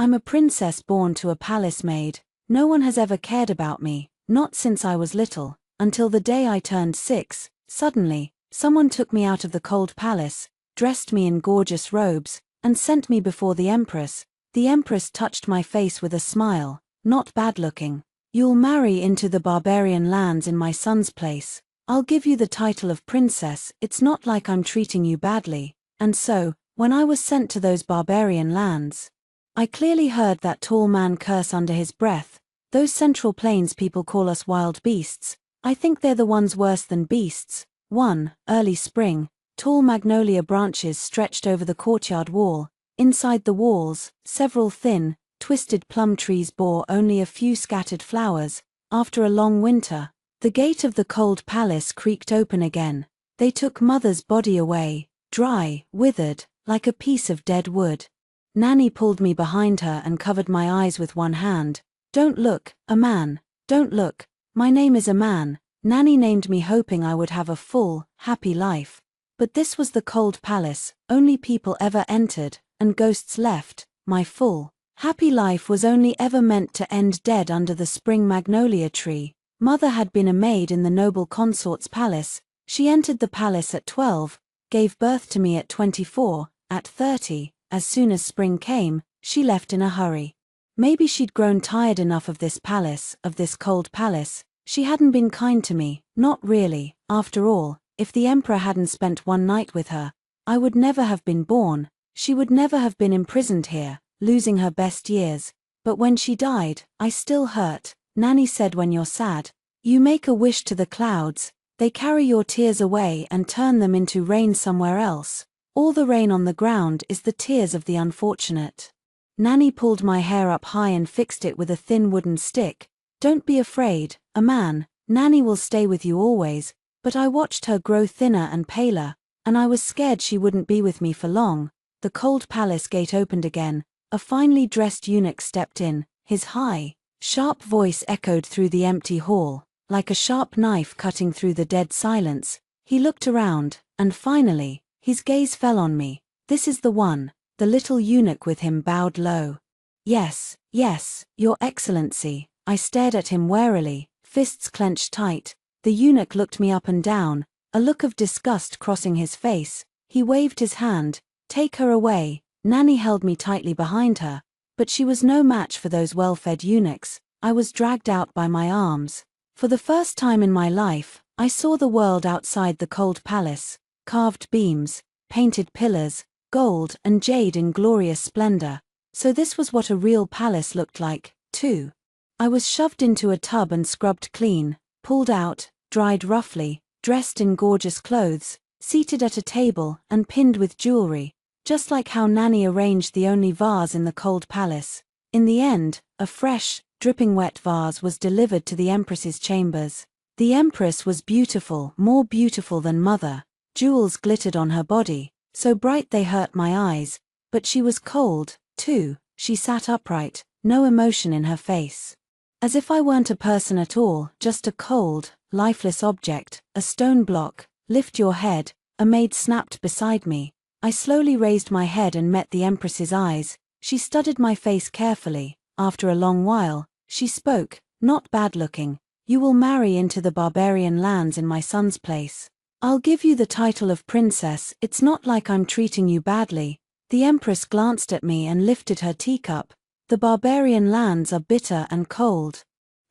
I'm a princess born to a palace maid. No one has ever cared about me, not since I was little, until the day I turned 6. Suddenly, someone took me out of the cold palace, dressed me in gorgeous robes, and sent me before the empress. The empress touched my face with a smile, not bad-looking. You'll marry into the barbarian lands in my son's place. I'll give you the title of princess, it's not like I'm treating you badly. And so, when I was sent to those barbarian lands, I clearly heard that tall man curse under his breath. Those Central Plains people call us wild beasts. I think they're the ones worse than beasts. Early spring, tall magnolia branches stretched over the courtyard wall. Inside the walls, several thin, twisted plum trees bore only a few scattered flowers. After a long winter, the gate of the cold palace creaked open again. They took Mother's body away, dry, withered, like a piece of dead wood. Nanny pulled me behind her and covered my eyes with one hand. Don't look, a man. Don't look. My name is a man. Nanny named me hoping I would have a full, happy life. But this was the cold palace, only people ever entered, and ghosts left. My full, happy life was only ever meant to end dead under the spring magnolia tree. Mother had been a maid in the noble consort's palace. She entered the palace at 12, gave birth to me at 24, at 30, as soon as spring came, she left in a hurry. Maybe she'd grown tired enough of this palace, of this cold palace. She hadn't been kind to me, not really. After all, if the emperor hadn't spent one night with her, I would never have been born. She would never have been imprisoned here, losing her best years. But when she died, I still hurt. Nanny said when you're sad, you make a wish to the clouds, they carry your tears away and turn them into rain somewhere else. All the rain on the ground is the tears of the unfortunate. Nanny pulled my hair up high and fixed it with a thin wooden stick. Don't be afraid, a man, Nanny will stay with you always. But I watched her grow thinner and paler, and I was scared she wouldn't be with me for long. The cold palace gate opened again. A finely dressed eunuch stepped in. His high, sharp voice echoed through the empty hall, like a sharp knife cutting through the dead silence. He looked around, and finally, his gaze fell on me. This is the one. The little eunuch with him bowed low. Yes, yes, Your Excellency. I stared at him warily, fists clenched tight. The eunuch looked me up and down, a look of disgust crossing his face. He waved his hand. Take her away. Nanny held me tightly behind her, but she was no match for those well-fed eunuchs. I was dragged out by my arms. For the first time in my life, I saw the world outside the cold palace. Carved beams, painted pillars, gold and jade in glorious splendor. So this was what a real palace looked like, too. I was shoved into a tub and scrubbed clean, pulled out, dried roughly, dressed in gorgeous clothes, seated at a table and pinned with jewelry, just like how Nanny arranged the only vase in the cold palace. In the end, a fresh, dripping wet vase was delivered to the empress's chambers. The empress was beautiful, more beautiful than Mother. Jewels glittered on her body, so bright they hurt my eyes, but she was cold, too. She sat upright, no emotion in her face. As if I weren't a person at all, just a cold, lifeless object, a stone block. Lift your head, a maid snapped beside me. I slowly raised my head and met the empress's eyes. She studied my face carefully. After a long while, she spoke, not bad-looking. You will marry into the barbarian lands in my son's place. I'll give you the title of princess, it's not like I'm treating you badly. The empress glanced at me and lifted her teacup. The barbarian lands are bitter and cold.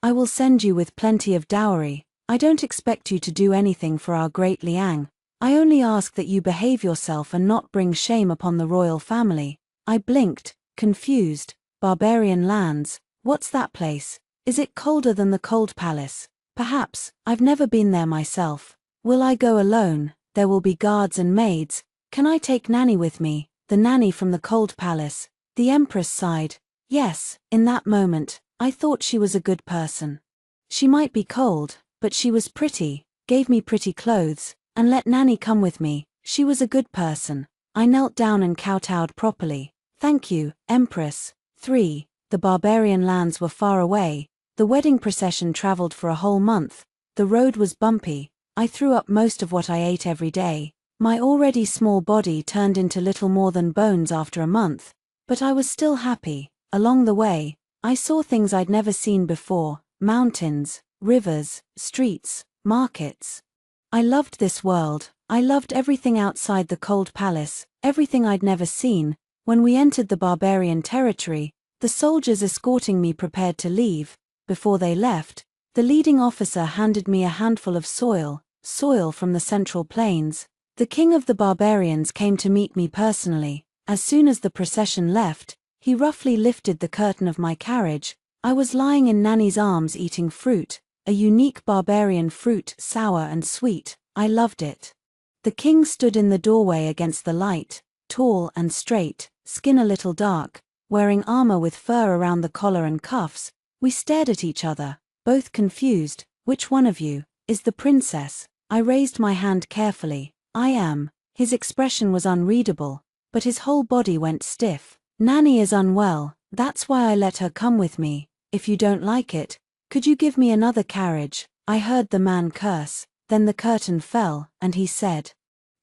I will send you with plenty of dowry. I don't expect you to do anything for our great Liang. I only ask that you behave yourself and not bring shame upon the royal family. I blinked, confused. Barbarian lands, what's that place? Is it colder than the cold palace? Perhaps. I've never been there myself. Will I go alone? There will be guards and maids. Can I take Nanny with me? The nanny from the cold palace. The empress sighed. Yes, in that moment, I thought she was a good person. She might be cold, but she was pretty, gave me pretty clothes, and let Nanny come with me. She was a good person. I knelt down and kowtowed properly. Thank you, Empress. 3. The barbarian lands were far away. The wedding procession traveled for a whole month. The road was bumpy. I threw up most of what I ate every day. My already small body turned into little more than bones after a month. But I was still happy. Along the way, I saw things I'd never seen before: mountains, rivers, streets, markets. I loved this world. I loved everything outside the cold palace, everything I'd never seen. When we entered the barbarian territory, the soldiers escorting me prepared to leave. Before they left, the leading officer handed me a handful of soil from the Central Plains. The king of the barbarians came to meet me personally. As soon as the procession left, he roughly lifted the curtain of my carriage. I was lying in Nanny's arms eating fruit, a unique barbarian fruit, sour and sweet. I loved it. The king stood in the doorway against the light, tall and straight, skin a little dark, wearing armor with fur around the collar and cuffs. We stared at each other, both confused. Which one of you is the princess? I raised my hand carefully. I am. His expression was unreadable, but his whole body went stiff. Nanny is unwell, that's why I let her come with me. If you don't like it, could you give me another carriage? I heard the man curse. Then the curtain fell, and he said,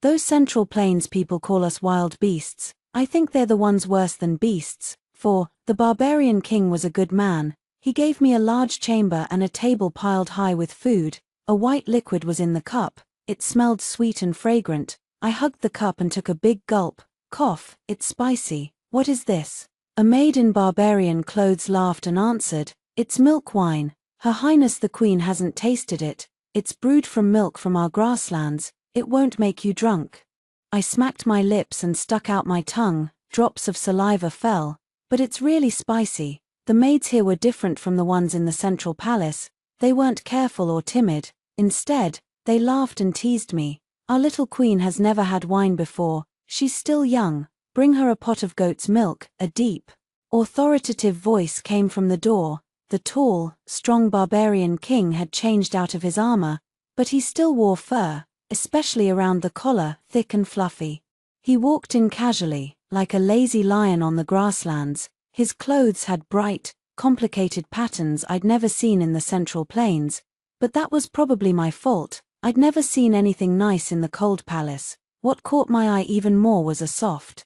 "Those Central Plains people call us wild beasts. I think they're the ones worse than beasts, for the barbarian king was a good man. He gave me a large chamber and a table piled high with food. A white liquid was in the cup. It smelled sweet and fragrant. I hugged the cup and took a big gulp. Cough, it's spicy. What is this?" A maid in barbarian clothes laughed and answered, "It's milk wine. Her Highness the Queen hasn't tasted it. It's brewed from milk from our grasslands. It won't make you drunk." I smacked my lips and stuck out my tongue. Drops of saliva fell. "But it's really spicy." The maids here were different from the ones in the Central Palace. They weren't careful or timid. Instead, they laughed and teased me. "Our little queen has never had wine before. She's still young. Bring her a pot of goat's milk." A deep, authoritative voice came from the door. The tall, strong barbarian king had changed out of his armor, but he still wore fur, especially around the collar, thick and fluffy. He walked in casually, like a lazy lion on the grasslands. His clothes had bright, complicated patterns I'd never seen in the Central Plains, but that was probably my fault. I'd never seen anything nice in the cold palace. What caught my eye even more was a soft,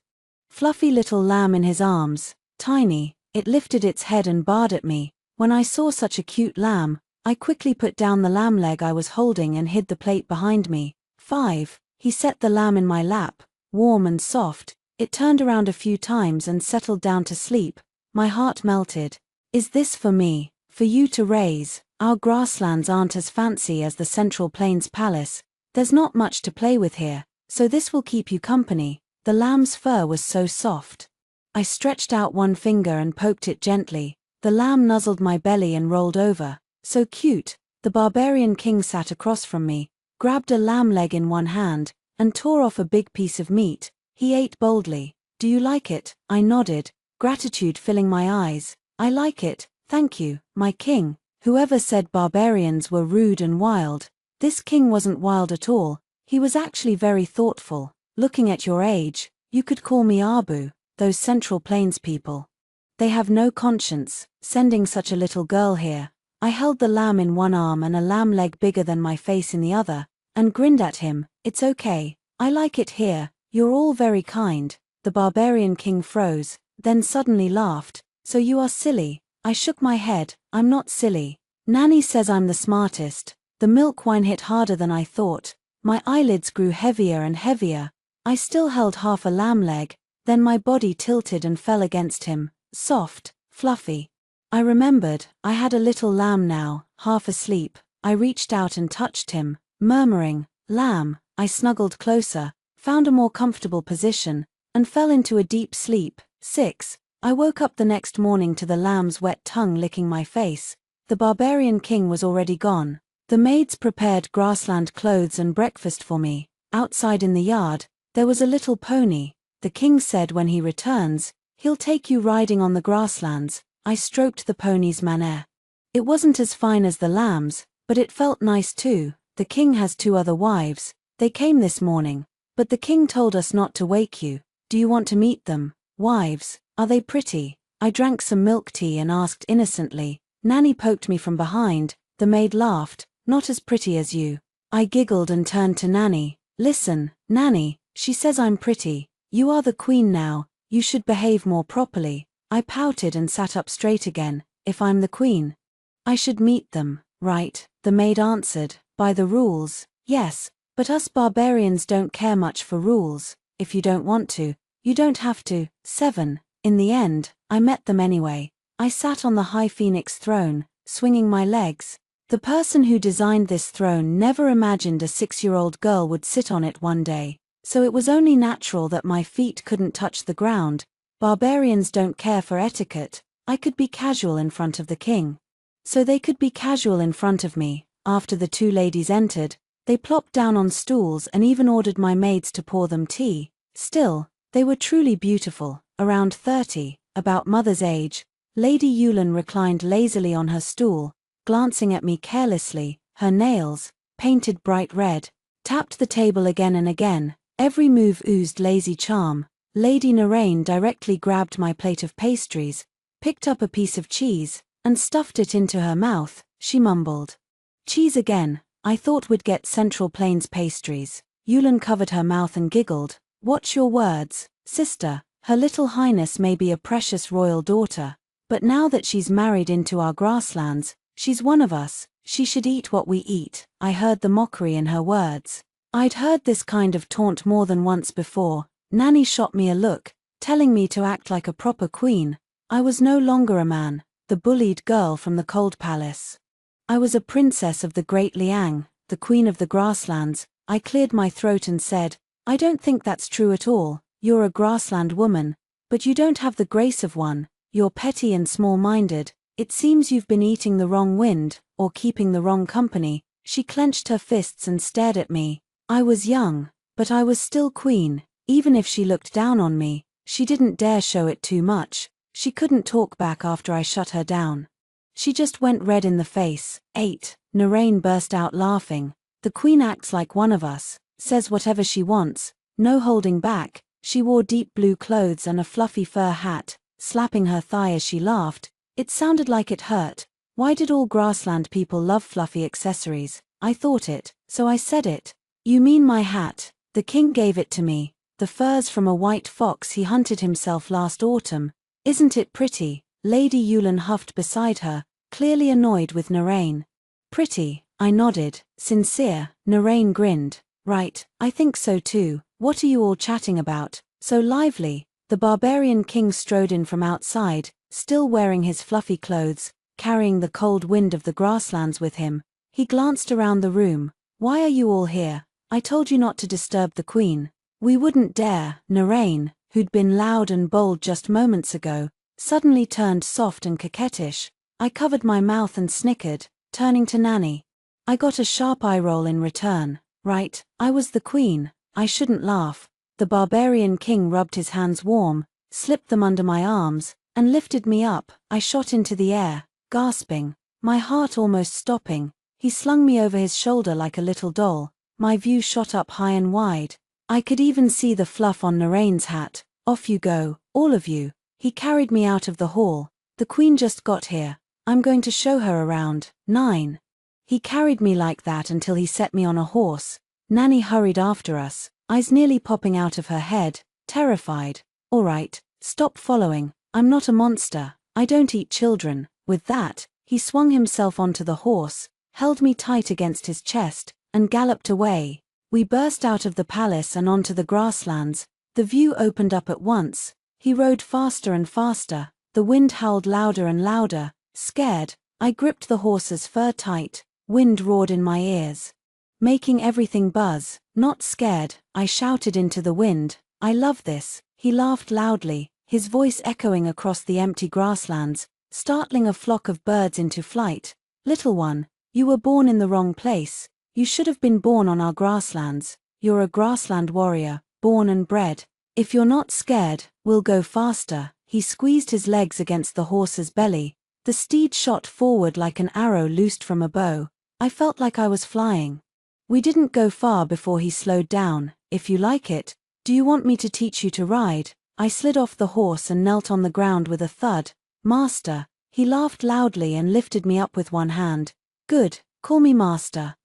fluffy little lamb in his arms. Tiny, it lifted its head and barred at me. When I saw such a cute lamb, I quickly put down the lamb leg I was holding and hid the plate behind me. 5. He set the lamb in my lap, warm and soft. It turned around a few times and settled down to sleep. My heart melted. "Is this for me? For you to raise? Our grasslands aren't as fancy as the Central Plains Palace. There's not much to play with here, so this will keep you company." The lamb's fur was so soft. I stretched out one finger and poked it gently. The lamb nuzzled my belly and rolled over. So cute. The barbarian king sat across from me, grabbed a lamb leg in one hand, and tore off a big piece of meat. He ate boldly. "Do you like it?" I nodded, gratitude filling my eyes. "I like it, thank you, my king." Whoever said barbarians were rude and wild, this king wasn't wild at all. He was actually very thoughtful. "Looking at your age, you could call me Abu. Those Central Plains people, they have no conscience, sending such a little girl here." I held the lamb in one arm and a lamb leg bigger than my face in the other, and grinned at him. "It's okay. I like it here. You're all very kind." The barbarian king froze, then suddenly laughed. "So you are silly?" I shook my head. "I'm not silly. Nanny says I'm the smartest." The milk wine hit harder than I thought. My eyelids grew heavier and heavier. I still held half a lamb leg, then my body tilted and fell against him, soft, fluffy. I remembered, I had a little lamb now, half asleep. I reached out and touched him, murmuring, "Lamb." I snuggled closer, found a more comfortable position, and fell into a deep sleep. 6. I woke up the next morning to the lamb's wet tongue licking my face. The barbarian king was already gone. The maids prepared grassland clothes and breakfast for me. Outside in the yard, there was a little pony. The king said when he returns, he'll take you riding on the grasslands. I stroked the pony's mane. It wasn't as fine as the lamb's, but it felt nice too. The king has 2 other wives. They came this morning, but the king told us not to wake you. Do you want to meet them? Wives, are they pretty? I drank some milk tea and asked innocently. Nanny poked me from behind. The maid laughed. "Not as pretty as you." I giggled and turned to Nanny. "Listen, Nanny, she says I'm pretty. You are the queen now, you should behave more properly." I pouted and sat up straight again. If I'm the queen, I should meet them, right? The maid answered. By the rules, yes, but us barbarians don't care much for rules. If you don't want to, you don't have to. 7. In the end, I met them anyway. I sat on the high phoenix throne, swinging my legs. The person who designed this throne never imagined a 6-year-old girl would sit on it one day, so it was only natural that my feet couldn't touch the ground. Barbarians don't care for etiquette. I could be casual in front of the king, so they could be casual in front of me. After the two ladies entered, they plopped down on stools and even ordered my maids to pour them tea. Still, they were truly beautiful, around 30, about mother's age. Lady Yulin reclined lazily on her stool, glancing at me carelessly. Her nails, painted bright red, tapped the table again and again. Every move oozed lazy charm. Lady Narain directly grabbed my plate of pastries, picked up a piece of cheese, and stuffed it into her mouth. She mumbled, "Cheese again, I thought we'd get Central Plains pastries." Yulin covered her mouth and giggled. "Watch your words, sister. Her little highness may be a precious royal daughter, but now that she's married into our grasslands, she's one of us. She should eat what we eat." I heard the mockery in her words. I'd heard this kind of taunt more than once before. Nanny shot me a look, telling me to act like a proper queen. I was no longer a man, the bullied girl from the cold palace. I was a princess of the great Liang, the queen of the grasslands. I cleared my throat and said, "I don't think that's true at all. You're a grassland woman, but you don't have the grace of one. You're petty and small-minded. It seems you've been eating the wrong wind, or keeping the wrong company." She clenched her fists and stared at me. I was young, but I was still queen. Even if she looked down on me, she didn't dare show it too much. She couldn't talk back after I shut her down. She just went red in the face. 8. Narain burst out laughing. "The queen acts like one of us, says whatever she wants, no holding back." She wore deep blue clothes and a fluffy fur hat, slapping her thigh as she laughed. It sounded like it hurt. Why did all grassland people love fluffy accessories? I thought it, so I said it. "You mean my hat? The king gave it to me. The fur's from a white fox he hunted himself last autumn. Isn't it pretty?" Lady Yulin huffed beside her, clearly annoyed with Narain. "Pretty," I nodded. "Sincere?" Narain grinned. "Right, I think so too. What are you all chatting about? So lively?" The barbarian king strode in from outside, still wearing his fluffy clothes, carrying the cold wind of the grasslands with him. He glanced around the room. "Why are you all here? I told you not to disturb the queen." "We wouldn't dare." Narain, who'd been loud and bold just moments ago, suddenly turned soft and coquettish. I covered my mouth and snickered, turning to Nanny. I got a sharp eye roll in return. Right, I was the queen. I shouldn't laugh. The barbarian king rubbed his hands warm, slipped them under my arms, and lifted me up. I shot into the air, gasping, my heart almost stopping. He slung me over his shoulder like a little doll. My view shot up high and wide. I could even see the fluff on Narain's hat. "Off you go, all of you." He carried me out of the hall. "The queen just got here. I'm going to show her around." 9. He carried me like that until he set me on a horse. Nanny hurried after us, eyes nearly popping out of her head, terrified. "All right, stop following. I'm not a monster. I don't eat children." With that, he swung himself onto the horse, held me tight against his chest, and galloped away. We burst out of the palace and onto the grasslands. The view opened up at once. He rode faster and faster. The wind howled louder and louder. Scared, I gripped the horse's fur tight. Wind roared in my ears, making everything buzz. Not scared, I shouted into the wind. "I love this." He laughed loudly, his voice echoing across the empty grasslands, startling a flock of birds into flight. "Little one, you were born in the wrong place. You should have been born on our grasslands. You're a grassland warrior, born and bred. If you're not scared, we'll go faster." He squeezed his legs against the horse's belly. The steed shot forward like an arrow loosed from a bow. I felt like I was flying. We didn't go far before he slowed down. "If you like it, do you want me to teach you to ride?" I slid off the horse and knelt on the ground with a thud. "Master." He laughed loudly and lifted me up with one hand. "Good, call me master.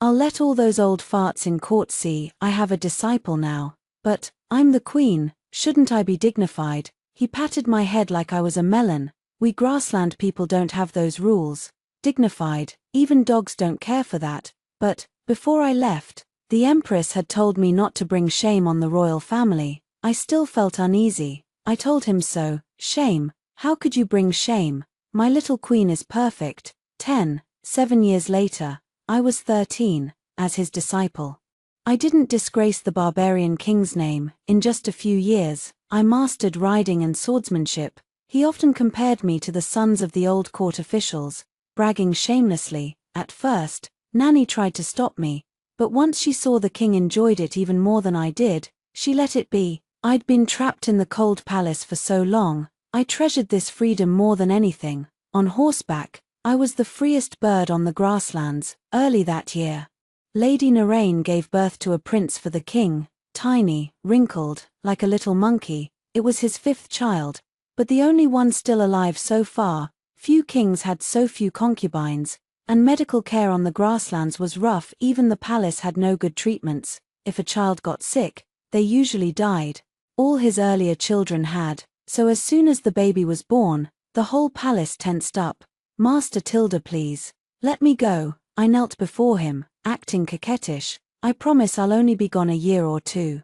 I'll let all those old farts in court see I have a disciple now. But I'm the queen, shouldn't I be dignified?" He patted my head like I was a melon. We grassland people don't have those rules. Dignified, even dogs don't care for that. But, before I left, the Empress had told me not to bring shame on the royal family. I still felt uneasy. I told him so. Shame? How could you bring shame? My little queen is perfect. 7 years later, I was 13, as his disciple. I didn't disgrace the barbarian king's name. In just a few years, I mastered riding and swordsmanship. He often compared me to the sons of the old court officials, bragging shamelessly. At first, Nanny tried to stop me, but once she saw the king enjoyed it even more than I did, she let it be. I'd been trapped in the cold palace for so long, I treasured this freedom more than anything. On horseback, I was the freest bird on the grasslands. Early that year, Lady Narain gave birth to a prince for the king, tiny, wrinkled, like a little monkey. It was his 5th child, but the only one still alive so far. Few kings had so few concubines, and medical care on the grasslands was rough. Even the palace had no good treatments. If a child got sick, they usually died. All his earlier children had, so as soon as the baby was born, the whole palace tensed up. Master Tilda, please, let me go. I knelt before him, acting coquettish. I promise I'll only be gone a year or 2.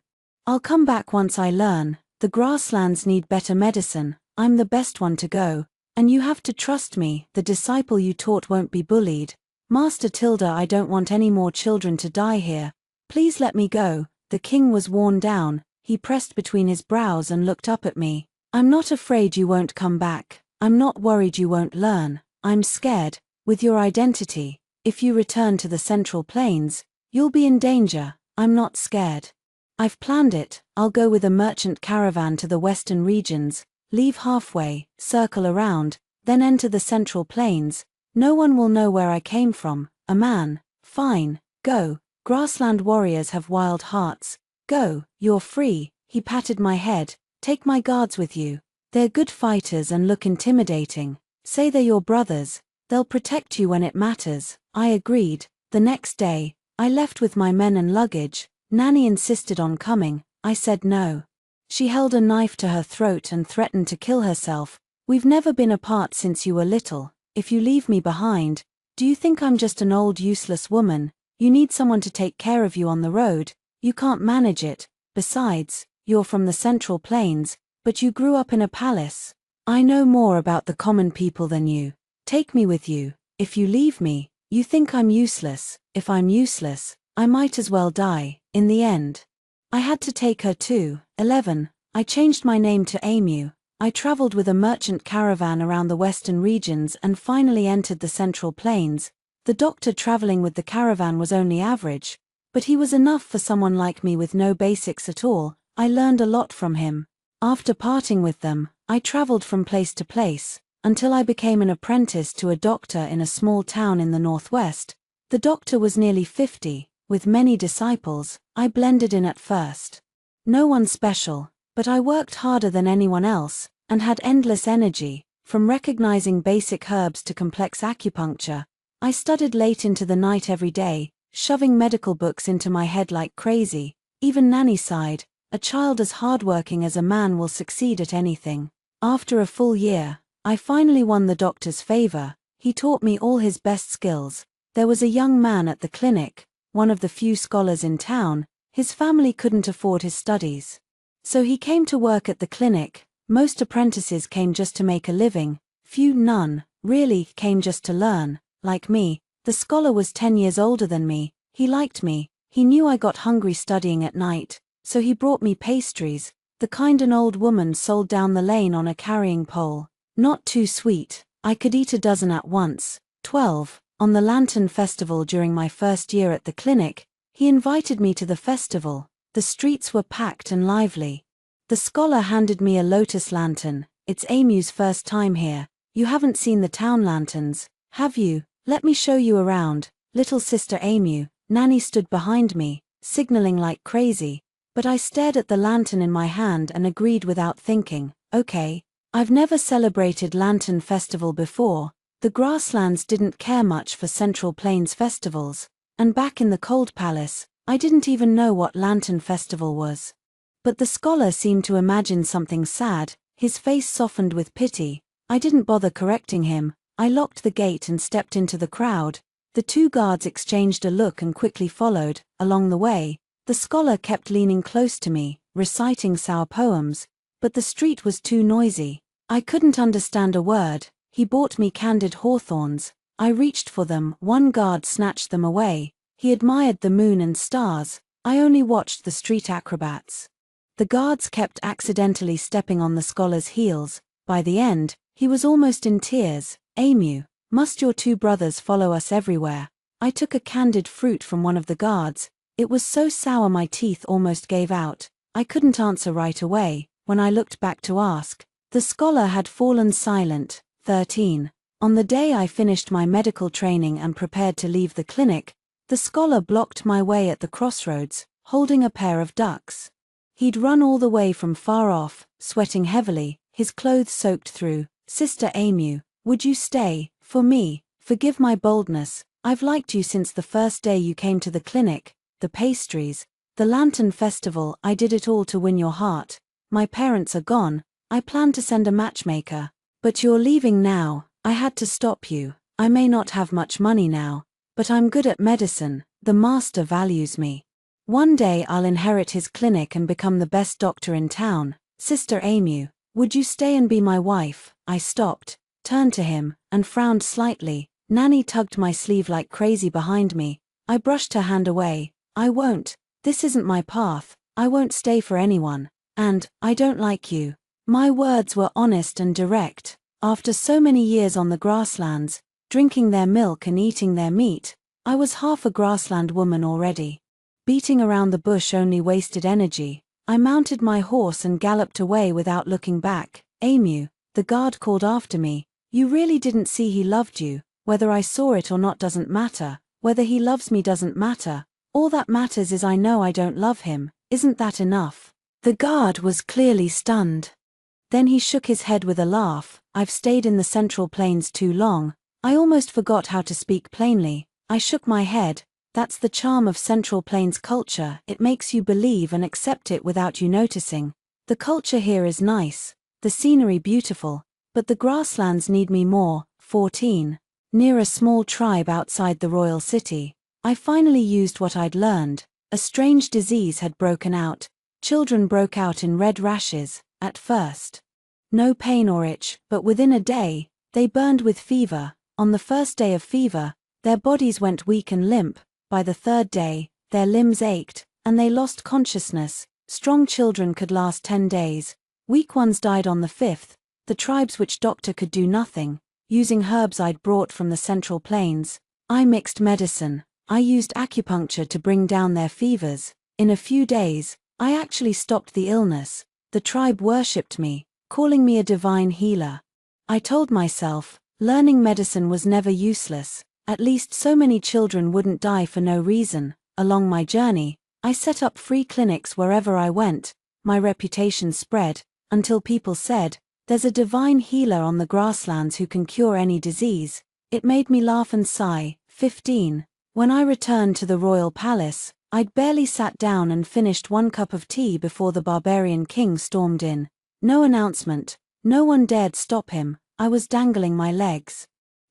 I'll come back once I learn. The grasslands need better medicine. I'm the best one to go, and you have to trust me. The disciple you taught won't be bullied. Master Tilda, I don't want any more children to die here. Please let me go. The king was worn down. He pressed between his brows and looked up at me. I'm not afraid you won't come back. I'm not worried you won't learn. I'm scared. With your identity, if you return to the Central Plains, you'll be in danger. I'm not scared. I've planned it. I'll go with a merchant caravan to the western regions, leave halfway, circle around, then enter the Central Plains. No one will know where I came from. A man. Fine. Go. Grassland warriors have wild hearts. Go. You're free. He patted my head. Take my guards with you. They're good fighters and look intimidating. Say they're your brothers. They'll protect you when it matters. I agreed. The next day, I left with my men and luggage. Nanny insisted on coming. I said no. She held a knife to her throat and threatened to kill herself. We've never been apart since you were little. If you leave me behind, do you think I'm just an old useless woman? You need someone to take care of you on the road. You can't manage it. Besides, you're from the Central Plains, but you grew up in a palace. I know more about the common people than you. Take me with you. If you leave me, you think I'm useless. If I'm useless, I might as well die. In the end, I had to take her too. 11. I changed my name to Emu. I traveled with a merchant caravan around the western regions and finally entered the Central Plains. The doctor traveling with the caravan was only average, but he was enough for someone like me with no basics at all. I learned a lot from him. After parting with them, I traveled from place to place, until I became an apprentice to a doctor in a small town in the northwest. The doctor was nearly 50, with many disciples. I blended in at first. No one special, but I worked harder than anyone else, and had endless energy. From recognizing basic herbs to complex acupuncture, I studied late into the night every day, shoving medical books into my head like crazy. Even Nanny sighed. A child as hardworking as a man will succeed at anything. After a full year, I finally won the doctor's favor. He taught me all his best skills. There was a young man at the clinic, one of the few scholars in town. His family couldn't afford his studies, so he came to work at the clinic. Most apprentices came just to make a living. None, really, came just to learn. Like me, the scholar was 10 years older than me. He liked me. He knew I got hungry studying at night, so he brought me pastries, the kind an old woman sold down the lane on a carrying pole. Not too sweet. I could eat a dozen at once. 12. On the Lantern Festival during my first year at the clinic, he invited me to the festival. The streets were packed and lively. The scholar handed me a lotus lantern. It's Emu's first time here. You haven't seen the town lanterns, have you? Let me show you around. Little sister Emu. Nanny stood behind me, signaling like crazy, but I stared at the lantern in my hand and agreed without thinking. Okay. I've never celebrated Lantern Festival before. The grasslands didn't care much for Central Plains festivals, and back in the Cold Palace, I didn't even know what Lantern Festival was. But the scholar seemed to imagine something sad. His face softened with pity. I didn't bother correcting him. I locked the gate and stepped into the crowd. The two guards exchanged a look and quickly followed. Along the way, the scholar kept leaning close to me, reciting sour poems, but the street was too noisy. I couldn't understand a word. He bought me candied hawthorns. I reached for them. One guard snatched them away. He admired the moon and stars. I only watched the street acrobats. The guards kept accidentally stepping on the scholar's heels. By the end, he was almost in tears. "Emu, must your two brothers follow us everywhere?" I took a candied fruit from one of the guards. It was so sour my teeth almost gave out. I couldn't answer right away. When I looked back to ask, the scholar had fallen silent. 13. On the day I finished my medical training and prepared to leave the clinic, the scholar blocked my way at the crossroads, holding a pair of ducks. He'd run all the way from far off, sweating heavily, his clothes soaked through. "Sister Emu, would you stay? For me, forgive my boldness. I've liked you since the first day you came to the clinic. The pastries, the lantern festival, I did it all to win your heart. My parents are gone. I planned to send a matchmaker. But you're leaving now. I had to stop you. I may not have much money now, but I'm good at medicine. The master values me. One day I'll inherit his clinic and become the best doctor in town. Sister Emu, would you stay and be my wife?" I stopped, turned to him, and frowned slightly. Nanny tugged my sleeve like crazy behind me. I brushed her hand away. "I won't. This isn't my path. I won't stay for anyone. And, I don't like you." My words were honest and direct. After so many years on the grasslands, drinking their milk and eating their meat, I was half a grassland woman already. Beating around the bush only wasted energy. I mounted my horse and galloped away without looking back. "Emu," the guard called after me, "you really didn't see he loved you. Whether I saw it or not doesn't matter. Whether he loves me doesn't matter. All that matters is I know I don't love him. Isn't that enough?" The guard was clearly stunned. Then he shook his head with a laugh. "I've stayed in the Central Plains too long. I almost forgot how to speak plainly." I shook my head. "That's the charm of Central Plains culture. It makes you believe and accept it without you noticing. The culture here is nice, the scenery beautiful, but the grasslands need me more." 14. Near a small tribe outside the royal city, I finally used what I'd learned. A strange disease had broken out. Children broke out in red rashes. At first, no pain or itch, but within a day, they burned with fever. On the first day of fever, their bodies went weak and limp. By the third day, their limbs ached, and they lost consciousness. Strong children could last 10 days. Weak ones died on the 5th. The tribes which doctor could do nothing. Using herbs I'd brought from the Central Plains, I mixed medicine. I used acupuncture to bring down their fevers. In a few days, I actually stopped the illness. The tribe worshipped me, calling me a divine healer. I told myself, learning medicine was never useless. At least so many children wouldn't die for no reason. Along my journey, I set up free clinics wherever I went. My reputation spread, until people said, "There's a divine healer on the grasslands who can cure any disease." It made me laugh and sigh. 15. When I returned to the royal palace, I'd barely sat down and finished one cup of tea before the barbarian king stormed in. No announcement. No one dared stop him. I was dangling my legs,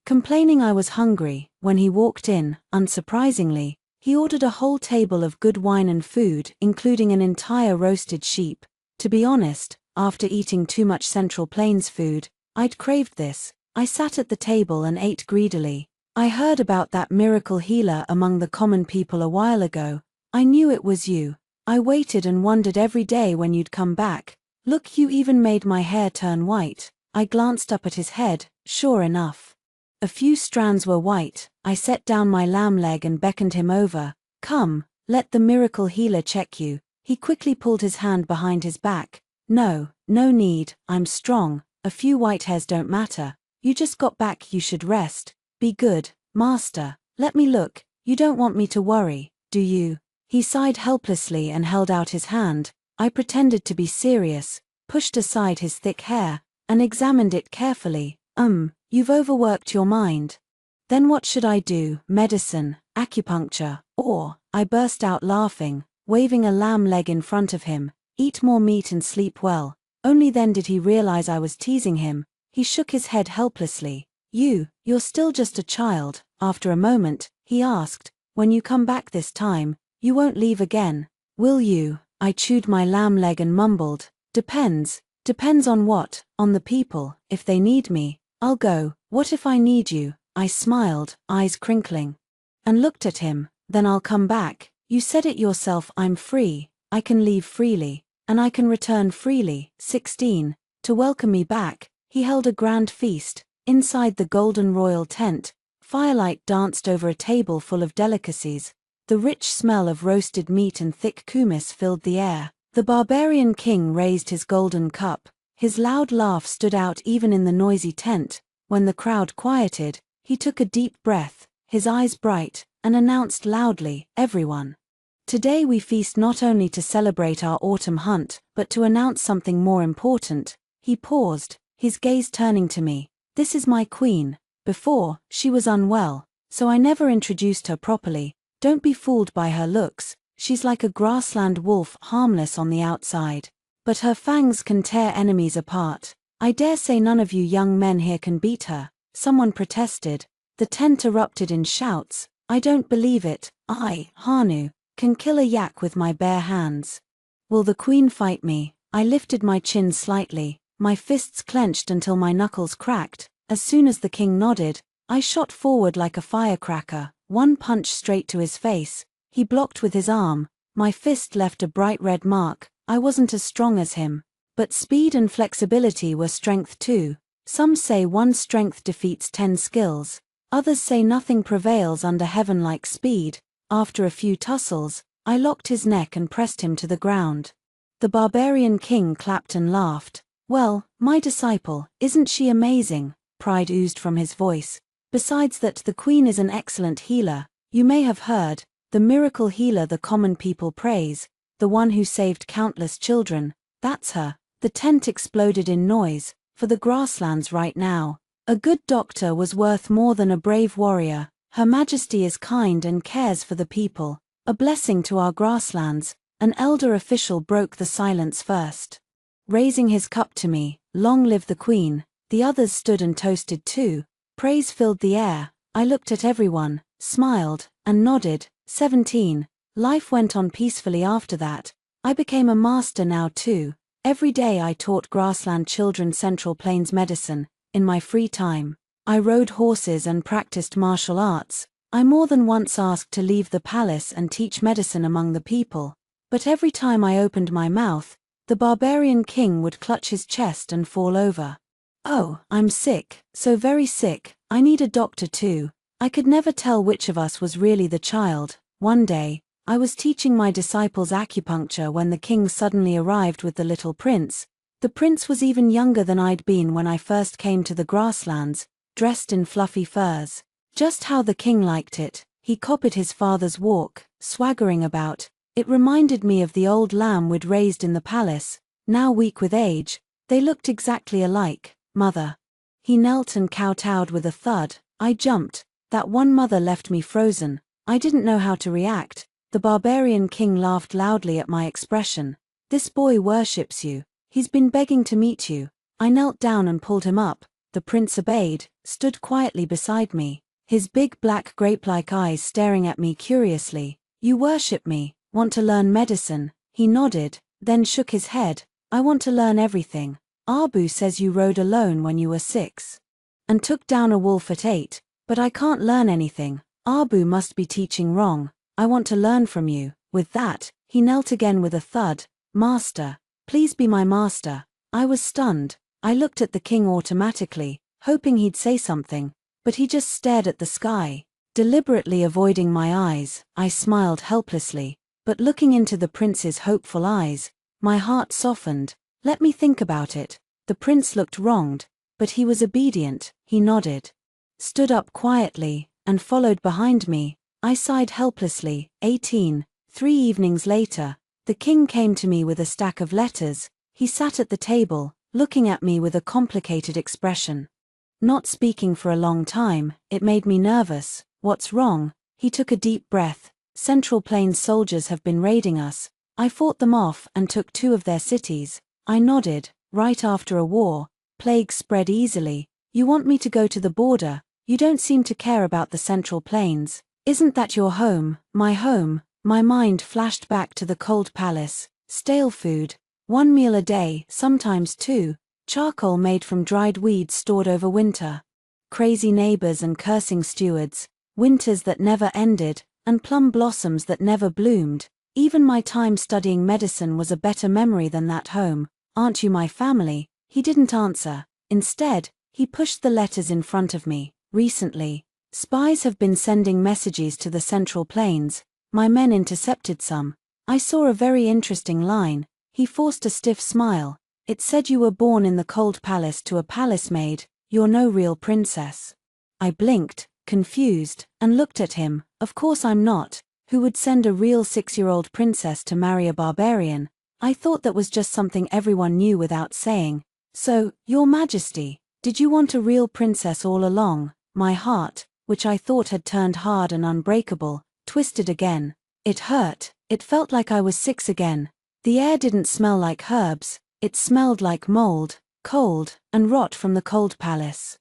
complaining I was hungry. When he walked in, unsurprisingly, he ordered a whole table of good wine and food, including an entire roasted sheep. To be honest, after eating too much Central Plains food, I'd craved this. I sat at the table and ate greedily. I heard about that miracle healer among the common people a while ago. I knew it was you. I waited and wondered every day when you'd come back. Look, you even made my hair turn white. I glanced up at his head. Sure enough, a few strands were white. I set down my lamb leg and beckoned him over. "Come, let the miracle healer check you." He quickly pulled his hand behind his back. No need, I'm strong. A few white hairs don't matter. You just got back, you should rest. Be good, master. Let me look. You don't want me to worry, do you? He sighed helplessly and held out his hand. I pretended to be serious, pushed aside his thick hair, and examined it carefully. You've overworked your mind. Then what should I do? Medicine, acupuncture, or?" I burst out laughing, waving a lamb leg in front of him. "Eat more meat and sleep well. Only then did he realize I was teasing him. He shook his head helplessly. You're still just a child. After a moment, he asked, when you come back this time, you won't leave again, will you? I chewed my lamb leg and mumbled, depends on what, on the people. If they need me, I'll go. What if I need you? I smiled, eyes crinkling, and looked at him. Then I'll come back. You said it yourself, I'm free. I can leave freely, and I can return freely. 16. To welcome me back, he held a grand feast. Inside the golden royal tent, firelight danced over a table full of delicacies. The rich smell of roasted meat and thick kumis filled the air. The barbarian king raised his golden cup. His loud laugh stood out even in the noisy tent. When the crowd quieted, he took a deep breath, his eyes bright, and announced loudly, everyone. Today we feast not only to celebrate our autumn hunt, but to announce something more important. He paused, his gaze turning to me. This is my queen. Before, she was unwell, so I never introduced her properly. Don't be fooled by her looks. She's like a grassland wolf, harmless on the outside, but her fangs can tear enemies apart. I dare say none of you young men here can beat her, someone protested. The tent erupted in shouts. I don't believe it. I, Hanu, can kill a yak with my bare hands. Will the queen fight me? I lifted my chin slightly, my fists clenched until my knuckles cracked. As soon as the king nodded, I shot forward like a firecracker, one punch straight to his face. He blocked with his arm. My fist left a bright red mark. I wasn't as strong as him, but speed and flexibility were strength too. Some say one strength defeats 10 skills. Others say nothing prevails under heaven-like speed. After a few tussles, I locked his neck and pressed him to the ground. The barbarian king clapped and laughed. Well, my disciple, isn't she amazing? Pride oozed from his voice. Besides that, the queen is an excellent healer. You may have heard, the miracle healer the common people praise, the one who saved countless children. That's her. The tent exploded in noise. For the grasslands right now, a good doctor was worth more than a brave warrior. Her Majesty is kind and cares for the people. A blessing to our grasslands. An elder official broke the silence first, raising his cup to me. Long live the queen. The others stood and toasted too. Praise filled the air. I looked at everyone, smiled, and nodded. 17. Life went on peacefully after that. I became a master now too. Every day I taught grassland children Central Plains medicine. In my free time, I rode horses and practiced martial arts. I more than once asked to leave the palace and teach medicine among the people. But every time I opened my mouth, the barbarian king would clutch his chest and fall over. Oh, I'm sick, so very sick. I need a doctor too. I could never tell which of us was really the child. One day, I was teaching my disciples acupuncture when the king suddenly arrived with the little prince. The prince was even younger than I'd been when I first came to the grasslands, dressed in fluffy furs. Just how the king liked it. He copied his father's walk, swaggering about. It reminded me of the old lamb we'd raised in the palace. Now weak with age, they looked exactly alike. Mother. He knelt and kowtowed with a thud. I jumped. That one mother left me frozen. I didn't know how to react. The barbarian king laughed loudly at my expression. This boy worships you. He's been begging to meet you. I knelt down and pulled him up. The prince obeyed, stood quietly beside me, his big black grape-like eyes staring at me curiously. You worship me, want to learn medicine? He nodded, then shook his head. I want to learn everything. Abu says you rode alone when you were 6. And took down a wolf at 8. But I can't learn anything. Abu must be teaching wrong. I want to learn from you. With that, he knelt again with a thud. Master, please be my master. I was stunned. I looked at the king automatically, hoping he'd say something, but he just stared at the sky. Deliberately avoiding my eyes, I smiled helplessly, but looking into the prince's hopeful eyes, my heart softened. Let me think about it. The prince looked wronged, but he was obedient. He nodded, stood up quietly, and followed behind me. I sighed helplessly. 18. 3 evenings later, the king came to me with a stack of letters. He sat at the table, looking at me with a complicated expression. Not speaking for a long time, it made me nervous. What's wrong? He took a deep breath. Central Plains soldiers have been raiding us. I fought them off and took 2 of their cities. I nodded. right after a war, plagues spread easily. You want me to go to the border, you don't seem to care about the Central Plains. Isn't that your home, my home? My mind flashed back to the cold palace, stale food, one meal a day, sometimes two, charcoal made from dried weeds stored over winter. Crazy neighbors and cursing stewards, winters that never ended, and plum blossoms that never bloomed. Even my time studying medicine was a better memory than that home. Aren't you my family? He didn't answer. Instead, he pushed the letters in front of me. Recently, spies have been sending messages to the Central Plains. My men intercepted some. I saw a very interesting line. He forced a stiff smile. It said you were born in the cold palace to a palace maid. You're no real princess. I blinked, confused, and looked at him. Of course I'm not. Who would send a real 6-year-old princess to marry a barbarian? I thought that was just something everyone knew without saying. So, Your Majesty, did you want a real princess all along? My heart, which I thought had turned hard and unbreakable, twisted again. It hurt. It felt like I was 6 again. The air didn't smell like herbs. It smelled like mold, cold, and rot from the cold palace.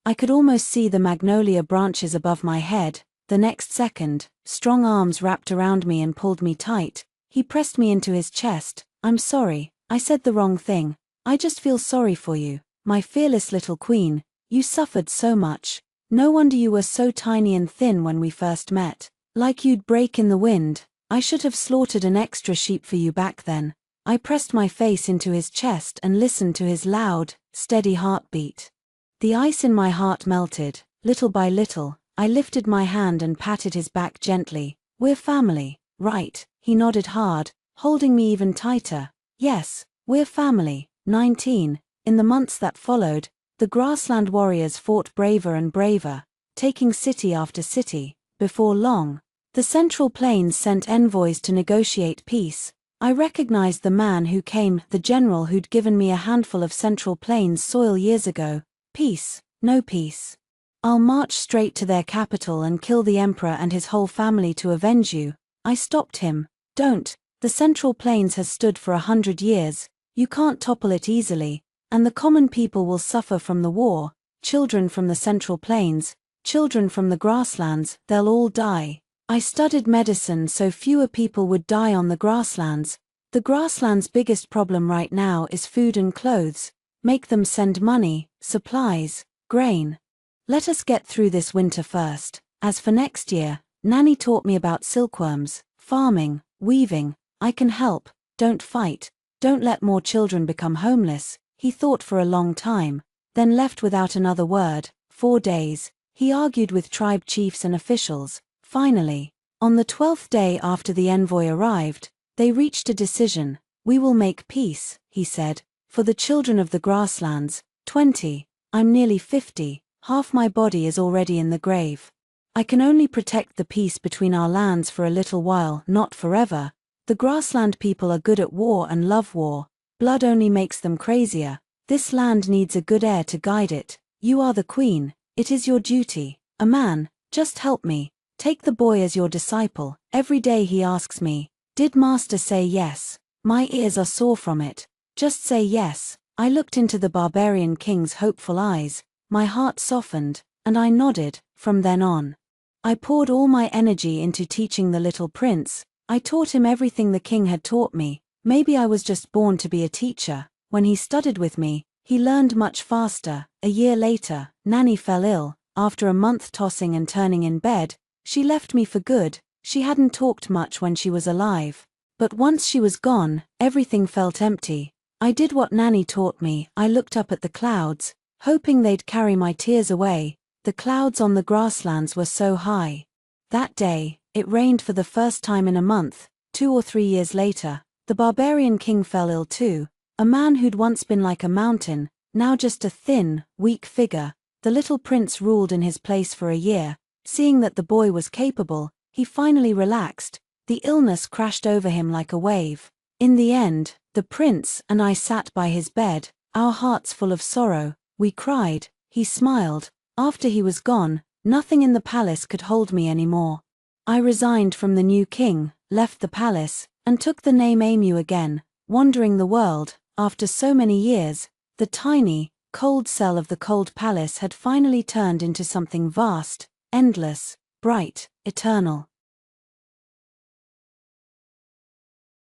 I could almost see the magnolia branches above my head. The next second, strong arms wrapped around me and pulled me tight. He pressed me into his chest. I'm sorry, I said the wrong thing. I just feel sorry for you, my fearless little queen. You suffered so much. No wonder you were so tiny and thin when we first met. Like you'd break in the wind. I should have slaughtered an extra sheep for you back then. I pressed my face into his chest and listened to his loud, steady heartbeat. The ice in my heart melted. Little by little, I lifted my hand and patted his back gently. We're family, right? He nodded hard, holding me even tighter. Yes, we're family. 19. In the months that followed, the grassland warriors fought braver and braver, taking city after city. Before long, the Central Plains sent envoys to negotiate peace. I recognized the man who came, the general who'd given me a handful of Central Plains soil years ago. Peace, no peace. I'll march straight to their capital and kill the emperor and his whole family to avenge you. I stopped him. Don't. The Central Plains has stood for 100 years. You can't topple it easily, and the common people will suffer from the war. Children from the Central Plains, children from the grasslands, they'll all die. I studied medicine so fewer people would die on the grasslands. The grasslands' biggest problem right now is food and clothes. Make them send money, supplies, grain. Let us get through this winter first. As for next year, Nanny taught me about silkworms, farming, weaving. I can help. Don't fight. Don't let more children become homeless. He thought for a long time, then left without another word. 4 days. He argued with tribe chiefs and officials. Finally, on the 12th day after the envoy arrived, they reached a decision. We will make peace, he said, for the children of the grasslands. 20. I'm nearly 50. Half my body is already in the grave. I can only protect the peace between our lands for a little while, not forever. The grassland people are good at war and love war. Blood only makes them crazier. This land needs a good heir to guide it. You are the queen. It is your duty. A man, just help me. Take the boy as your disciple. Every day he asks me, did master say yes? My ears are sore from it. Just say yes. I looked into the barbarian king's hopeful eyes. My heart softened, and I nodded. From then on, I poured all my energy into teaching the little prince. I taught him everything the king had taught me. Maybe I was just born to be a teacher. When he studied with me, he learned much faster. A year later, Nanny fell ill. After a month tossing and turning in bed, she left me for good. She hadn't talked much when she was alive. But once she was gone, everything felt empty. I did what Nanny taught me. I looked up at the clouds, hoping they'd carry my tears away. The clouds on the grasslands were so high. That day, it rained for the first time in a month. 2 or 3 years later, the barbarian king fell ill too. A man who'd once been like a mountain, now just a thin, weak figure. The little prince ruled in his place for a year. Seeing that the boy was capable, he finally relaxed. The illness crashed over him like a wave. In the end, the prince and I sat by his bed, our hearts full of sorrow. We cried. He smiled. After he was gone, nothing in the palace could hold me anymore. I resigned from the new king, left the palace, and took the name Emu again, wandering the world. After so many years, the tiny, cold cell of the cold palace had finally turned into something vast, endless, bright, eternal.